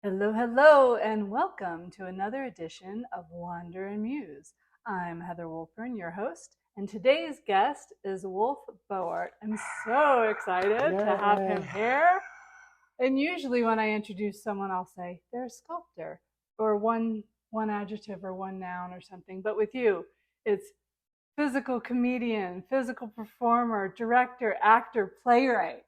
Hello, hello, and welcome to another edition of Wander and Muse. I'm Heather Wolfern, your host, and today's guest is Wolfe Bowart. I'm so excited to have him here. And usually when I introduce someone, I'll say they're a sculptor or one adjective or one noun or something. But with you, it's physical comedian, physical performer, director, actor, playwright.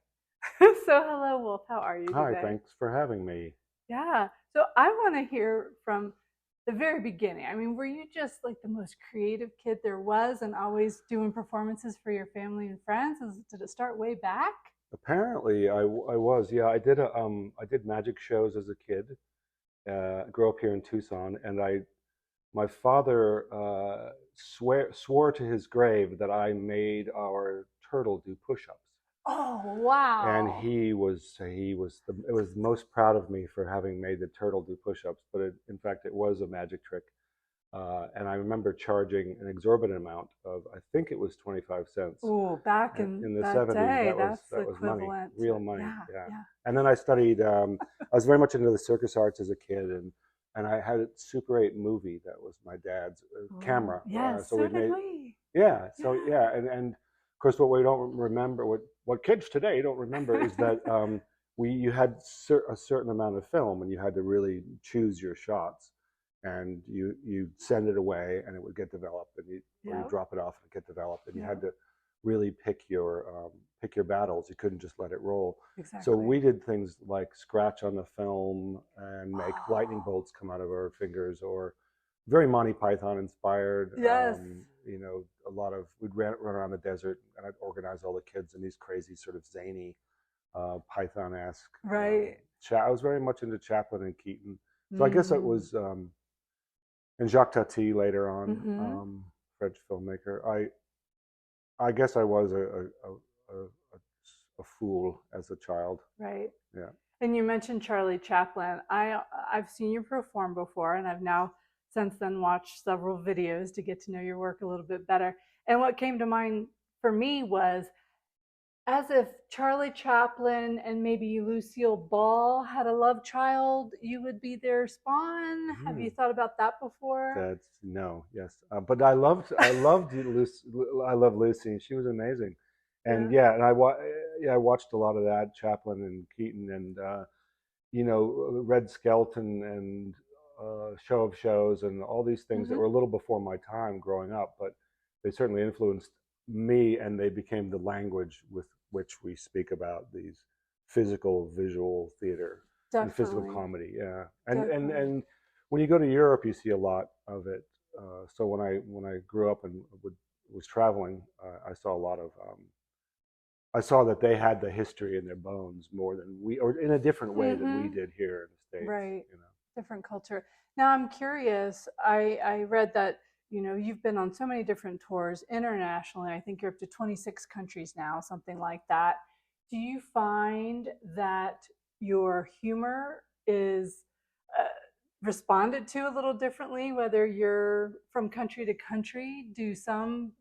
So hello, Wolfe. How are you today? Hi, thanks for having me. Yeah. So I want to hear from the very beginning. I mean, were you just like the most creative kid there was and always doing performances for your family and friends? Did it start way back? Apparently, I was. Yeah, I did magic shows as a kid. Grew up here in Tucson, and my father swore to his grave that I made our turtle do push-ups. Oh, And wow. it was most proud of me for having made the turtle do push-ups, but in fact it was a magic trick. And I remember charging an exorbitant amount of, I think it was 25 cents. Oh, back in The that 70s, day, that that's was money, equivalent. real money. Yeah, Yeah. yeah. And then I studied. I was very much into the circus arts as a kid, and I had a Super 8 movie that was my dad's camera. Yes, So so we did made. we. Yeah. So Yeah. yeah, and of course, what we don't remember, what kids today don't remember, is that you had a certain amount of film, and you had to really choose your shots, and you send it away, and it would get developed, and or you Yep. drop it off and it get developed, and you had Yep. to really pick your battles. You couldn't just let it roll. So Exactly. we did things like scratch on the film and make lightning Oh, bolts come out of our fingers, or very Monty Python inspired. yes. A lot of we'd run around the desert, and I'd organize all the kids in these crazy sort of zany Python-esque. Right. I was very much into Chaplin and Keaton, so I guess it Mm. was and Jacques Tati later on, Mm-hmm. French filmmaker. I guess I was a fool as a child. Right. Yeah. And you mentioned Charlie Chaplin. I've seen you perform before, and I've now since then watched several videos to get to know your work a little bit better. And what came to mind for me was as if Charlie Chaplin and maybe Lucille Ball had a love child, you would be their spawn. Have Hmm. you thought about that before? That's no, yes, but I love Lucy. She was amazing, and Yeah. yeah, yeah, I watched a lot of that Chaplin and Keaton, and read Skelton and Show of Shows and all these things that Mm-hmm. were a little before my time growing up, but they certainly influenced me, and they became the language with which we speak about these physical visual theater and physical Definitely. comedy. Yeah, Definitely. and when you go to Europe, you see a lot of it. So when I grew up and was traveling, I saw a lot of. I saw that they had the history in their bones more than we, or in a different way than we Mm-hmm. did here in the States. Right. You know. Different culture. Now I'm curious. I read that you've been on so many different tours internationally. I think you're up to 26 countries now, something like that. Do you find that your humor is uh, responded to a little differently, whether you're from country to country? Do some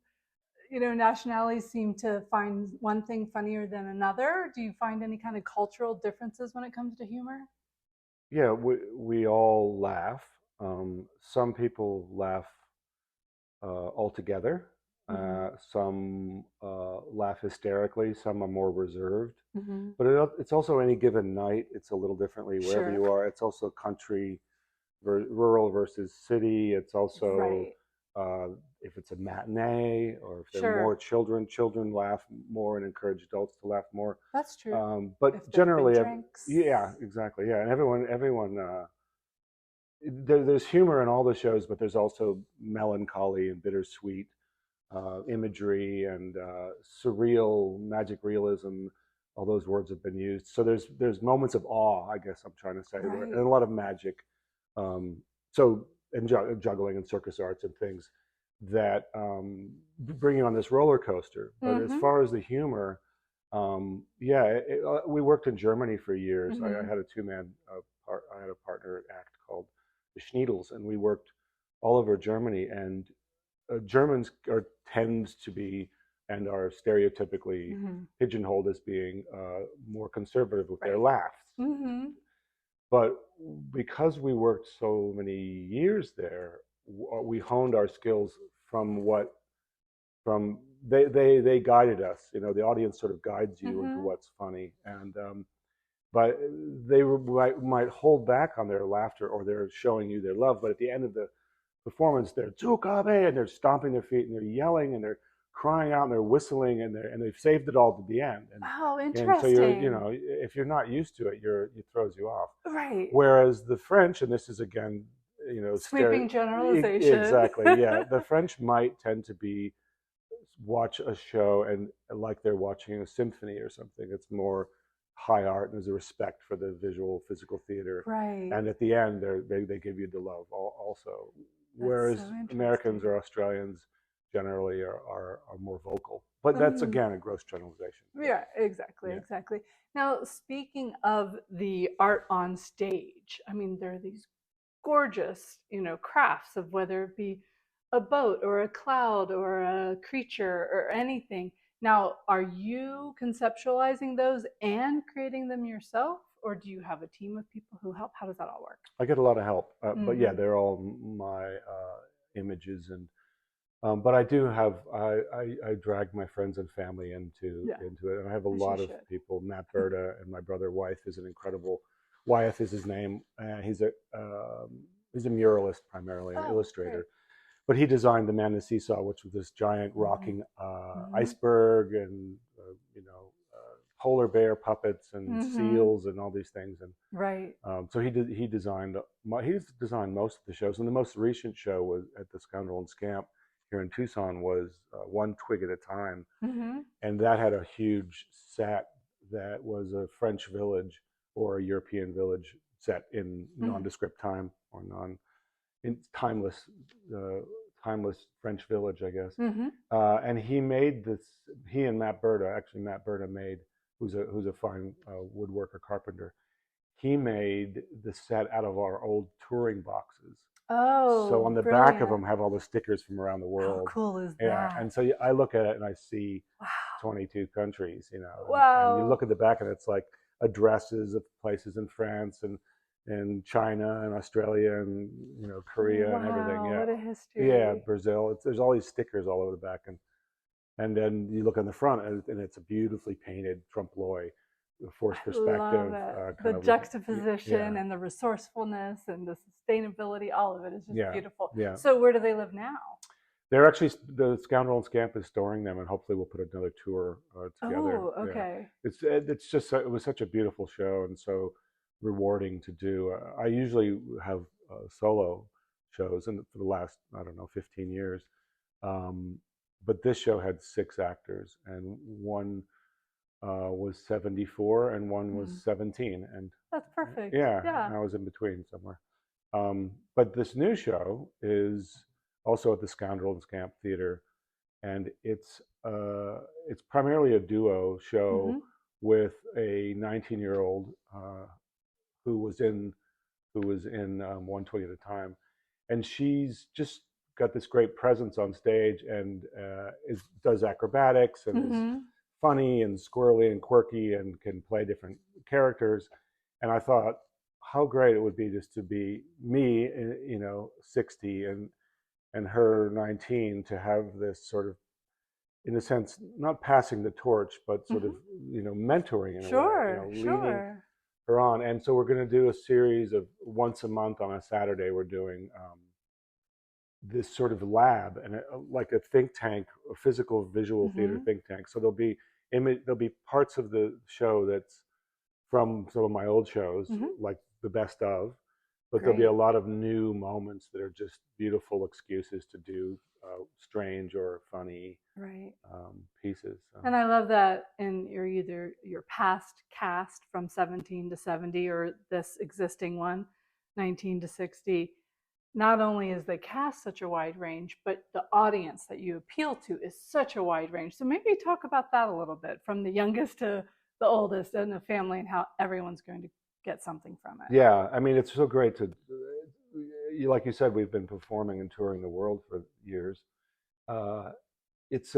nationalities seem to find one thing funnier than another? Do you find any kind of cultural differences when it comes to humor? Yeah, we all laugh. Some people laugh altogether. Mm-hmm. Some laugh hysterically. Some are more reserved. Mm-hmm. But it's also any given night. It's a little differently wherever Sure. you are. It's also country, rural versus city. It's also Right. uh, if it's a matinee or if there are more Sure. children. Children laugh more and encourage adults to laugh more. That's true. If But there have been generally, drinks. yeah, exactly, yeah, and everyone. There's humor in all the shows, but there's also melancholy and bittersweet imagery and surreal, magic realism. All those words have been used. So there's moments of awe, I guess I'm trying to say, and Right. a lot of magic. Um, so and juggling and circus arts and things that bring you on this roller coaster. But as Mm-hmm. far as the humor, yeah, we worked in Germany for years. I Mm-hmm. had a two-man I had a partner act called the Schneedels, and we worked all over Germany. And Germans tend to be and are stereotypically Mm-hmm. pigeonholed as being more conservative with their Right. laughs. Mm-hmm. but because we worked so many years there, we honed our skills from what from they guided us. You know, the audience sort of guides you into what's funny, and but they might hold back on their laughter, or they're showing you their love. But at the end of the performance, they're "Zuccabe," and they're stomping their feet, and they're yelling, and they're crying out, and they're whistling, and they've saved it all to the end. Oh, And so you're, you interesting. know, if you're not used to it, it throws you off. Right. Whereas the French, and this is again, you know, Sweeping generalization. exactly, yeah, the French might tend to watch a show and like they're watching a symphony or something. It's more high art, and there's a respect for the visual, physical theater. Right. And at the end, they give you the love also. Whereas so Americans or Australians generally are more vocal. But that's again a gross generalization. Yeah, exactly, exactly. Now, speaking of the art on stage, I mean, there are these gorgeous, you know, crafts of whether it be a boat or a cloud or a creature or anything. Now, are you conceptualizing those and creating them yourself, or do you have a team of people who help? How does that all work? I get a lot of help, but yeah, they're all my images, and but I do have I drag my friends and family into it, and I have a lot of people. Matt Berta and my brother Wythe is an incredible. Wythe is his name. He's a muralist primarily, an illustrator. But he designed the Man in the Seesaw, which was this giant rocking iceberg, and you know, polar bear puppets and seals and all these things. And so he designed he's designed most of the shows. And the most recent show was at the Scoundrel and Scamp here in Tucson was One Twig at a Time, and that had a huge set that was a French village or a European village set in nondescript time or timeless French village, I guess. And he made this. He and Matt Berta, actually Matt Berta made, who's a fine woodworker carpenter. He made the set out of our old touring boxes. Oh, so on the back of them have all the stickers from around the world. How cool is that? Yeah, and so I look at it and I see 22 countries, you know. Wow. And you look at the back and it's like addresses of places in France and China and Australia and, you know, Korea and everything. Yeah, what a history. Yeah, Brazil. There's all these stickers all over the back, and then you look on the front and it's a beautifully painted trompe l'oeil, forced perspective. The juxtaposition and the resourcefulness and the sustainability, all of it is just beautiful. Yeah. So where do they live now? They're actually, the Scoundrel and Scamp is storing them, and hopefully we'll put another tour together. Oh, okay. Yeah. It's just, it was such a beautiful show and so rewarding to do. I usually have solo shows for the last, I don't know, 15 years. But this show had 6 actors, and one was 74 and one was 17. And that's perfect. Yeah. I was in between somewhere. But this new show is also at the Scoundrel and Scamp Theatre, and it's primarily a duo show with a 19-year-old who was in One Twig at a Time, and she's just got this great presence on stage and does acrobatics and is funny and squirrely and quirky and can play different characters. And I thought how great it would be just to be me, you know, 60 and her 19, to have this sort of, in a sense, not passing the torch, but sort of, you know, mentoring in a way, you know, leading her on. And so we're going to do a series of once a month on a Saturday. We're doing this sort of lab and like a think tank, a physical visual theater think tank. So there'll be parts of the show that's from some of my old shows, like the best of, but there'll be a lot of new moments that are just beautiful excuses to do strange or funny pieces. And I love that in either your past cast from 17 to 70 or this existing one, 19 to 60. Not only is the cast such a wide range, but the audience that you appeal to is such a wide range. So maybe talk about that a little bit, from the youngest to the oldest and the family, and how everyone's going to get something from it. Yeah, I mean, it's so great to, like you said, we've been performing and touring the world for years. There's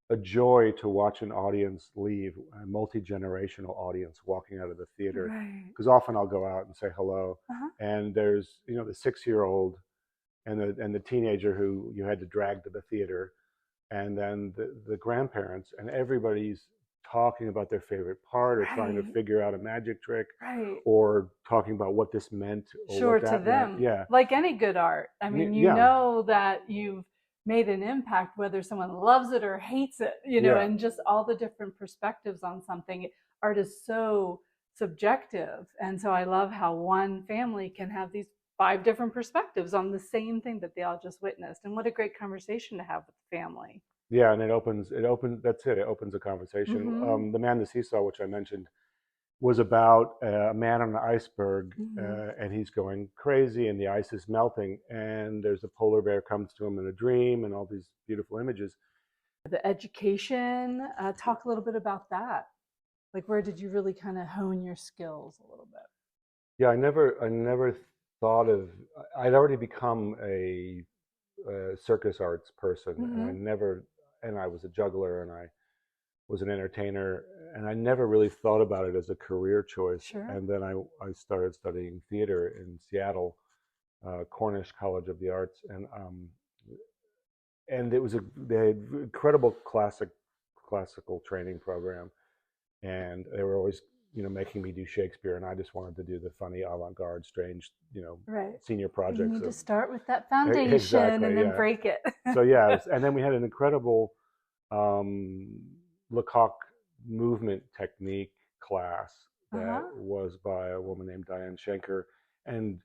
a joy to watch an audience leave, a multi-generational audience walking out of the theater. Right. Because often I'll go out and say hello, Uh-huh. and there's, you know, the 6-year-old and the teenager who you had to drag to the theater, and then the grandparents, and everybody's talking about their favorite part or trying to Right. figure out a magic trick Right. or talking about what this meant or Sure, what to that them. meant. Yeah. Like any good art. I mean, you Yeah. know that you've made an impact, whether someone loves it or hates it, you know, Yeah. and just all the different perspectives on something. Art is so subjective. And so I love how one family can have these 5 different perspectives on the same thing that they all just witnessed. And what a great conversation to have with the family. Yeah, and it opens, that's it, it opens a conversation. Mm-hmm. The Man, the Seesaw, which I mentioned, was about a man on an iceberg, Mm-hmm. and he's going crazy, and the ice is melting, and there's a polar bear comes to him in a dream, and all these beautiful images. The education, talk a little bit about that. Like, where did you really kind of hone your skills a little bit? Yeah, I never thought of. I'd already become a circus arts person, Mm-hmm. and I was a juggler, and I was an entertainer, and I never really thought about it as a career choice. Sure. And then I started studying theater in Seattle, Cornish College of the Arts, and it was they had incredible classical training program, and they were always, you know, making me do Shakespeare, and I just wanted to do the funny avant-garde, strange, you know, Right. senior You projects. need to start with that foundation Exactly, and then yeah. break it. So yeah, and then we had an incredible Lecoq movement technique class that was by a woman named Diane Schenker, and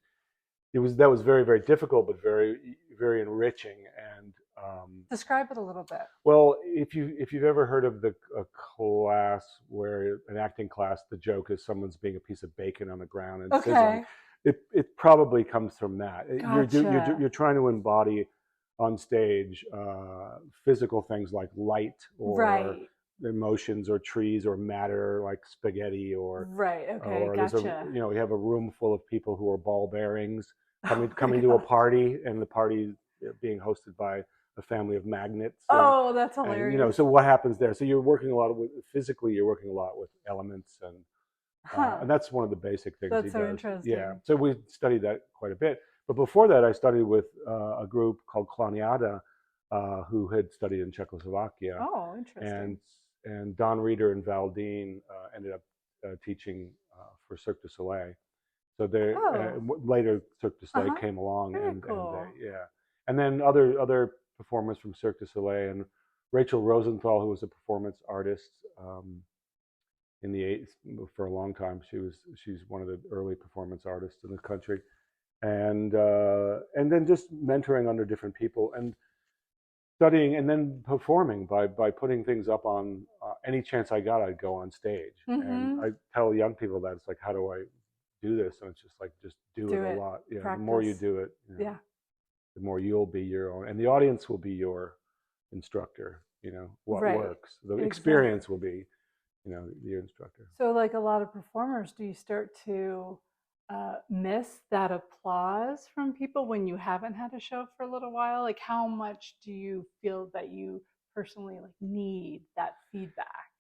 that was very, very difficult, but very, very enriching. And Describe it a little bit. well, if you've ever heard of a class where an acting class, the joke is someone's being a piece of bacon on the ground and sizzling. It probably comes from that. Gotcha. You're trying to embody on stage physical things like light or Right. emotions or trees or matter like spaghetti or Right. Okay. or there's Gotcha. you know, we have a room full of people who are ball bearings Oh my coming to a gosh. party, and the party being hosted by a family of magnets. Oh, that's And you know, hilarious. so what happens there? So you're working a lot with physically, you're working a lot with elements, Huh. and that's one of the basic things he That's so does. interesting. Yeah, so we studied that quite a bit. But before that, I studied with a group called Klaniada, who had studied in Czechoslovakia, Oh, interesting. and Don Reeder and Val Dean ended up teaching for Cirque du Soleil. So they Oh. later Cirque du Soleil Uh-huh. came along, Very and cool. yeah, and then other performers from Cirque du Soleil, and Rachel Rosenthal, who was a performance artist in the '80s for a long time. She's one of the early performance artists in the country, and then just mentoring under different people and studying and then performing by putting things up on any chance I got. I'd go on stage, and Mm-hmm. I tell young people that it's like, how do I do this? And it's just like, just do it Do a it. lot. Yeah, the more you Practice. do it, you know, Yeah. the more you'll be your own, and the audience will be your instructor. You know what Right. works. The Exactly. experience will be, you know, your instructor. So, like a lot of performers, do you start to miss that applause from people when you haven't had a show for a little while? Like, how much do you feel that you personally like need that feedback?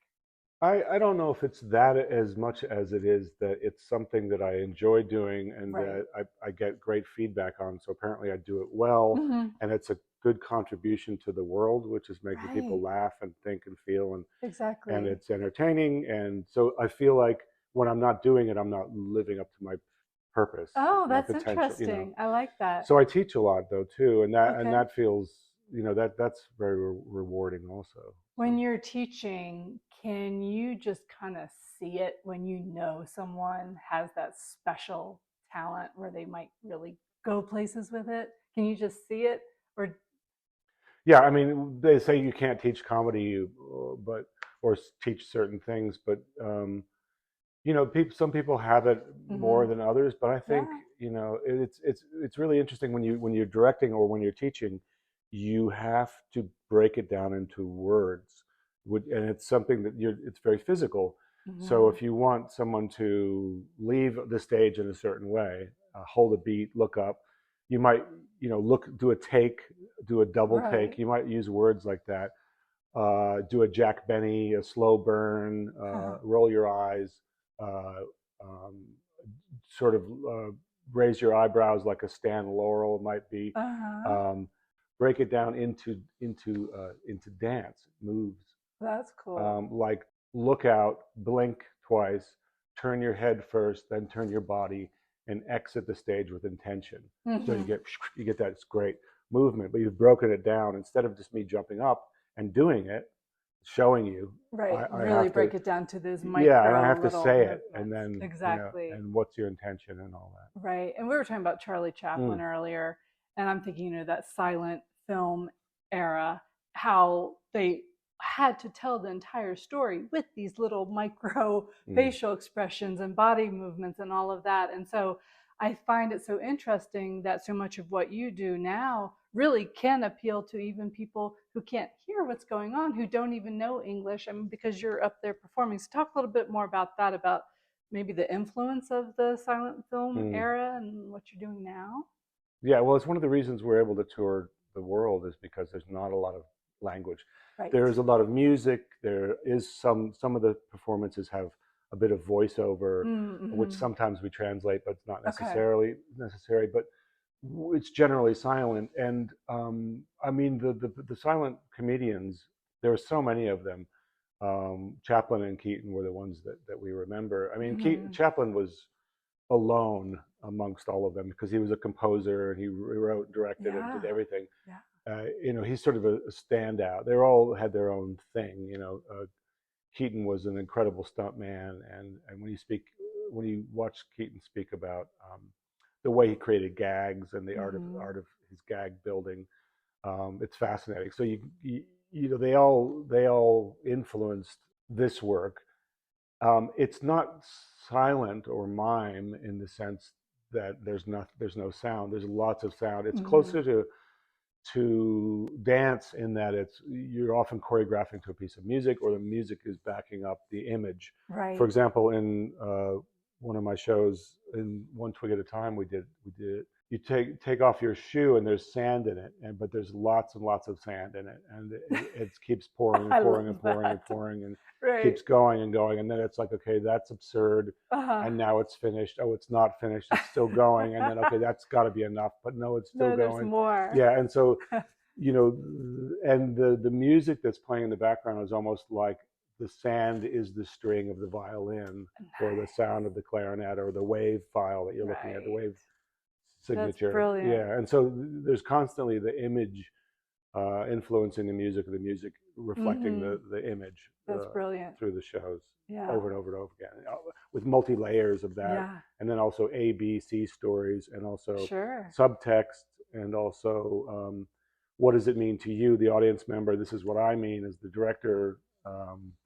I don't know if it's that as much as it is that it's something that I enjoy doing and Right. that I get great feedback on. So apparently I do it well, Mm-hmm. and it's a good contribution to the world, which is making people Right. laugh and think and feel, and Exactly. it's entertaining. And so I feel like when I'm not doing it, I'm not living up to my purpose, Oh, my that's potential, you know. interesting. I like that. So I teach a lot though too, and Okay. that feels, you know, that's very rewarding also. When you're teaching, can you just kind of see it when you know someone has that special talent where they might really go places with it? Can you just see it? Or Yeah, I mean, they say you can't teach comedy, but or teach certain things, but you know, some people have it more mm-hmm. than others. But I think, Yeah. you know, it's really interesting when you're directing or when you're teaching, you have to break it down into words, and it's something that it's very physical. So Mm-hmm. if you want someone to leave the stage in a certain way, hold a beat, look up, you might, you know, do a take, do a double take. Right. You might use words like that. do a Jack Benny, a slow burn, roll your eyes, uh, um, sort of raise your eyebrows like a Stan Laurel might be. Uh-huh. Break it down into dance moves, That's cool. like look out, blink twice, turn your head first, then turn your body, and exit the stage with intention. So Mm-hmm. you get that great movement, but you've broken it down. Instead of just me jumping up and doing it, showing you, Right. I Really have to, break it down to those yeah, and I micro have to little say it, and movements. then Exactly. and what's your intention and all that. Right. And we were talking about Charlie Chaplin Mm. earlier, and I'm thinking, that silent film era, how they had to tell the entire story with these little micro facial expressions and body movements and all of that. And so I find it so interesting that so much of what you do now really can appeal to even people who can't hear what's going on, who don't even know English. I mean, because you're up there performing. So talk a little bit more about that, about maybe the influence of the silent film Mm. era and what you're doing now. Yeah, well, it's one of the reasons we're able to tour the world is because there's not a lot of language. Right. There is a lot of music. There is some of the performances have a bit of voiceover, Mm-hmm. which sometimes we translate, but it's not Okay. necessary. But it's generally silent. And I mean, the silent comedians, there are so many of them. Chaplin and Keaton were the ones that we remember. I mean, Mm-hmm. Chaplin was alone amongst all of them because he was a composer and he wrote, directed, and did everything. Yeah. He's sort of a standout. They all had their own thing. Keaton was an incredible stuntman, and when you watch Keaton speak about the way he created gags and the art of his gag building, it's fascinating. So they all influenced this work. It's not silent or mime in the sense that there's no sound. There's lots of sound. It's closer to dance in that you're often choreographing to a piece of music, or the music is backing up the image. Right. For example, in one of my shows, in One Twig at a Time, we did you take off your shoe and there's sand in it, but there's lots and lots of sand in it, and it keeps pouring and pouring and pouring and pouring and keeps going and going, and then it's like, okay, that's absurd, and now it's finished. Oh, it's not finished, it's still going, and then okay, that's got to be enough, but no, it's still going. There's more. Yeah, and so and the music that's playing in the background is almost like the sand is the string of the violin, or the sound of the clarinet, or the wave file that you're looking at, the wave signature. That's brilliant. Yeah, and so there's constantly the image influencing the music reflecting the image. That's brilliant. Through the shows, Yeah. over and over and over again, with multi layers of that. Yeah. And then also A, B, C stories, and also subtext, and also what does it mean to you, the audience member? This is what I mean as the director.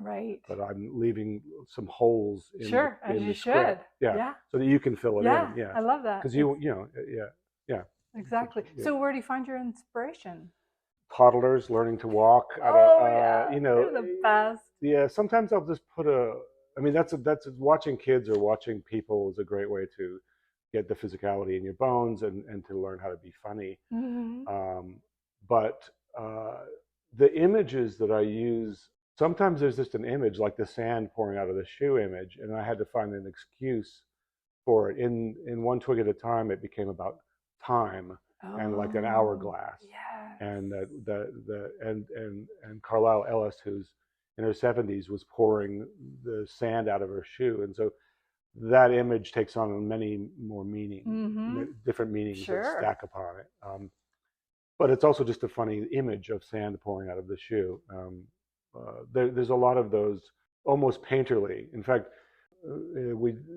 Right. But I'm leaving some holes in the as you script. should. Yeah. So that you can fill it in. Yeah. I love that. Because yeah. Exactly. Yeah. So where do you find your inspiration? Toddlers learning to walk. They're the best. Yeah. Sometimes I'll just put that's watching kids or watching people is a great way to get the physicality in your bones and to learn how to be funny. But the images that I use, sometimes there's just an image like the sand pouring out of the shoe image, and I had to find an excuse for it. In One Twig at a Time, it became about time and like an hourglass. Yes. And and Carlisle Ellis, who's in her 70s, was pouring the sand out of her shoe, and so that image takes on many more meaning, different meanings that stack upon it. But it's also just a funny image of sand pouring out of the shoe. There's a lot of those, almost painterly. In fact,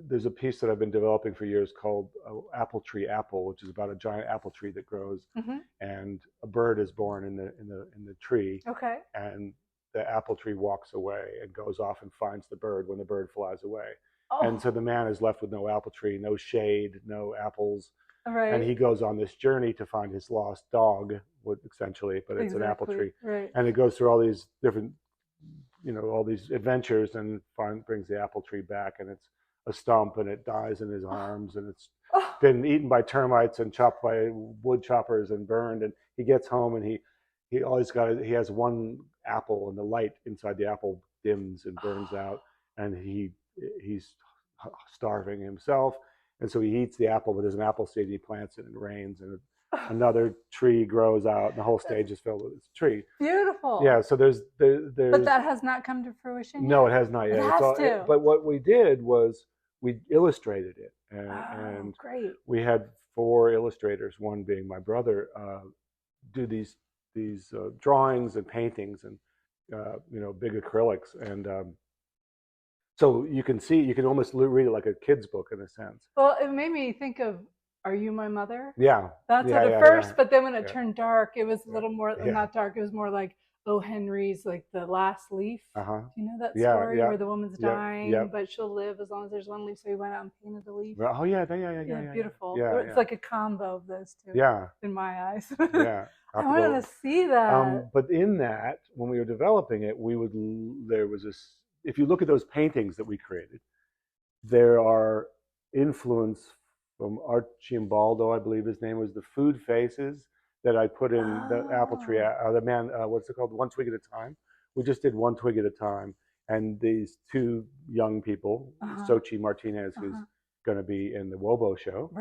there's a piece that I've been developing for years called Apple Tree Apple, which is about a giant apple tree that grows, and a bird is born in the tree. Okay. And the apple tree walks away and goes off and finds the bird when the bird flies away. Oh. And so the man is left with no apple tree, no shade, no apples. Right. And he goes on this journey to find his lost dog, essentially, but it's an apple tree. Right. And it goes through all these different, all these adventures, and brings the apple tree back, and it's a stump, and it dies in his arms, and it's been eaten by termites and chopped by wood choppers and burned. And he gets home, and he he has one apple, and the light inside the apple dims and burns out, and he's starving himself, and so he eats the apple, but there's an apple seed, and he plants it, and it rains, and another tree grows out, and the whole stage is filled with this tree. Beautiful. Yeah, so there's But that has not come to fruition yet? No, it has not yet. It has to. But what we did was we illustrated it, and great. we had 4 illustrators, one being my brother, do these drawings and paintings and big acrylics, and so you can almost read it like a kid's book in a sense. Well, it made me think of Are You My Mother? Yeah. That's at first, but then when it turned dark, it was a little more, not dark, it was more like O. Henry's, like The Last Leaf. Do you know that story where the woman's dying, but she'll live as long as there's one leaf, so he went out and painted the leaf? Oh, yeah. Beautiful. Yeah, it's like a combo of those two. Yeah. In my eyes. Yeah. I wanted to see that. But in that, when we were developing it, there was this, if you look at those paintings that we created, there are influence from Arcimboldo, I believe his name was, the food faces that I put in the apple tree, the man, what's it called? One Twig at a Time. We just did One Twig at a Time. And these 2 young people, Xochitl Martinez, who's going to be in the WoBo Show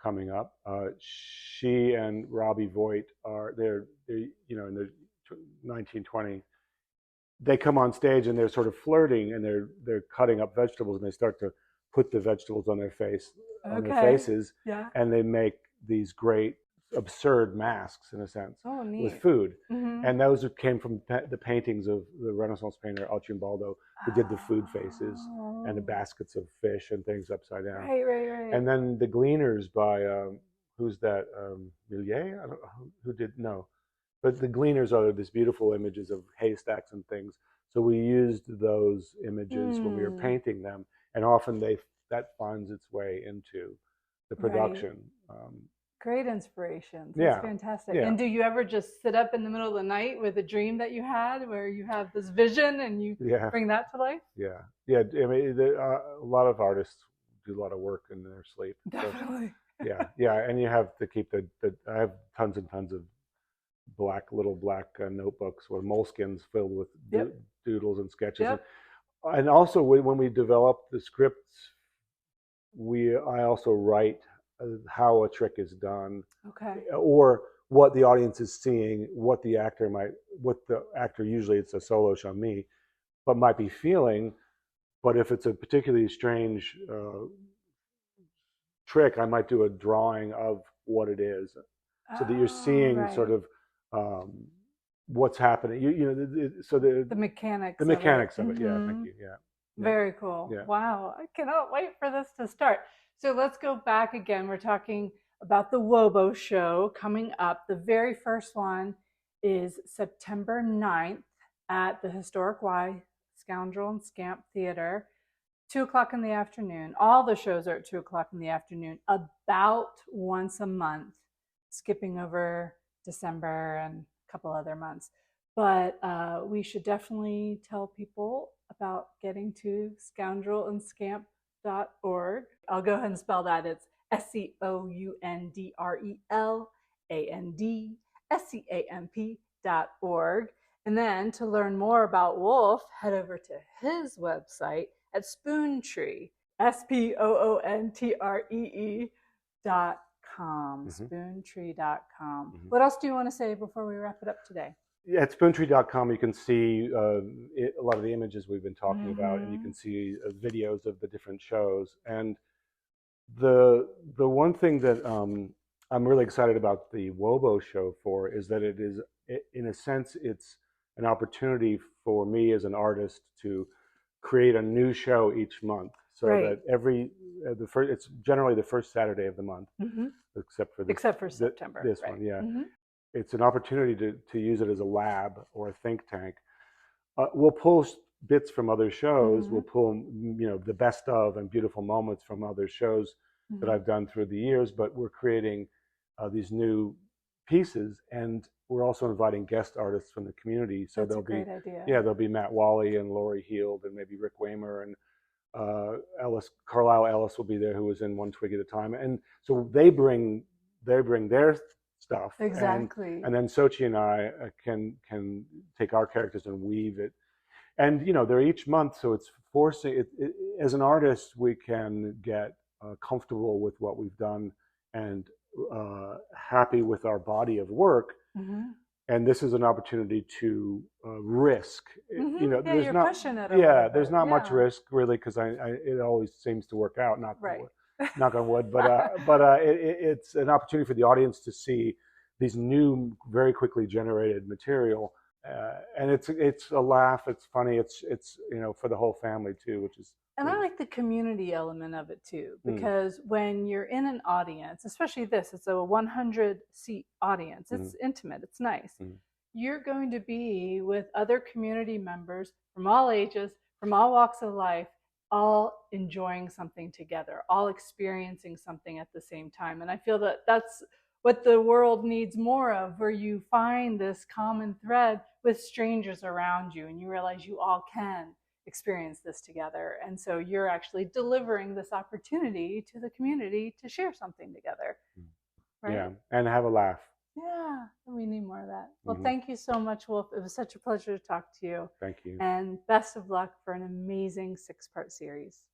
coming up. She and Robbie Voigt they're in the 1920s. They come on stage and they're sort of flirting, and they're cutting up vegetables, and they start to put the vegetables on their faces, and they make these great absurd masks, in a sense, with food. And those came from the paintings of the Renaissance painter Arcimboldo, who did the food faces and the baskets of fish and things upside down. Right. And then the Gleaners by who's that? Millet? I don't know who did. No, but the Gleaners are these beautiful images of haystacks and things. So we used those images when we were painting them, and often that finds its way into the production. Great inspiration. That's fantastic. And do you ever just sit up in the middle of the night with a dream that you had, where you have this vision and you bring that to life? Yeah. I mean, a lot of artists do a lot of work in their sleep. Definitely. So, and you have to keep I have tons and tons of little black notebooks with moleskins filled with doodles and sketches. And also when we develop the scripts, I also write how a trick is done, or what the audience is seeing, what the actor usually it's a solo show, me, but might be feeling. But if it's a particularly strange trick, I might do a drawing of what it is, so that you're seeing sort of what's happening. So the mechanics. The mechanics of it. Yeah. Thank you. Yeah. Very cool. Yeah. Wow. I cannot wait for this to start. So let's go back again. We're talking about the WoBo Show coming up. The very first one is September 9th at the historic Wythe Scoundrel and Scamp Theatre, 2:00 in the afternoon. All the shows are at 2:00 in the afternoon, about once a month, skipping over December and a couple other months. But we should definitely tell people about getting to scoundrelandscamp.org. I'll go ahead and spell that. It's SCOUNDRELANDSCAMP.org. And then to learn more about Wolfe, head over to his website at Spoontree, SPOONTREE.com, spoontree.com. What else do you want to say before we wrap it up today? Yeah, at spoontree.com, you can see a lot of the images we've been talking about, and you can see videos of the different shows. And the one thing that I'm really excited about the WoBo Show for is that it is, in a sense, it's an opportunity for me as an artist to create a new show each month, so that it's generally the first Saturday of the month, except for September. This one, It's an opportunity to use it as a lab or a think tank. We'll pull bits from other shows. We'll pull, the best of and beautiful moments from other shows that I've done through the years. But we're creating these new pieces, and we're also inviting guest artists from the community. So That's a great idea. There'll be Matt Wally and Laurie Heald and maybe Rick Waymer and Carlisle Ellis will be there, who was in One Twig at a Time. And so they bring their stuff. Exactly. And then Sochi and I can take our characters and weave it. And they're each month, so it's forcing it. As an artist, we can get comfortable with what we've done and happy with our body of work. Mm-hmm. And this is an opportunity to risk. Mm-hmm. Yeah, there's you're not, pushing it. There's not much risk really, because it always seems to work out. Knock on wood. But it's an opportunity for the audience to see these new, very quickly generated material, and it's a laugh. It's funny. It's for the whole family too, which is. And I like the community element of it too, because when you're in an audience, especially this, it's a 100-seat audience. It's intimate. It's nice. You're going to be with other community members from all ages, from all walks of life, all enjoying something together, all experiencing something at the same time. And I feel that that's what the world needs more of, where you find this common thread with strangers around you and you realize you all can experience this together. And so you're actually delivering this opportunity to the community to share something together. Right? Yeah, and have a laugh. Yeah, we need more of that. Well, thank you so much, Wolfe. It was such a pleasure to talk to you. Thank you. And best of luck for an amazing 6-part series.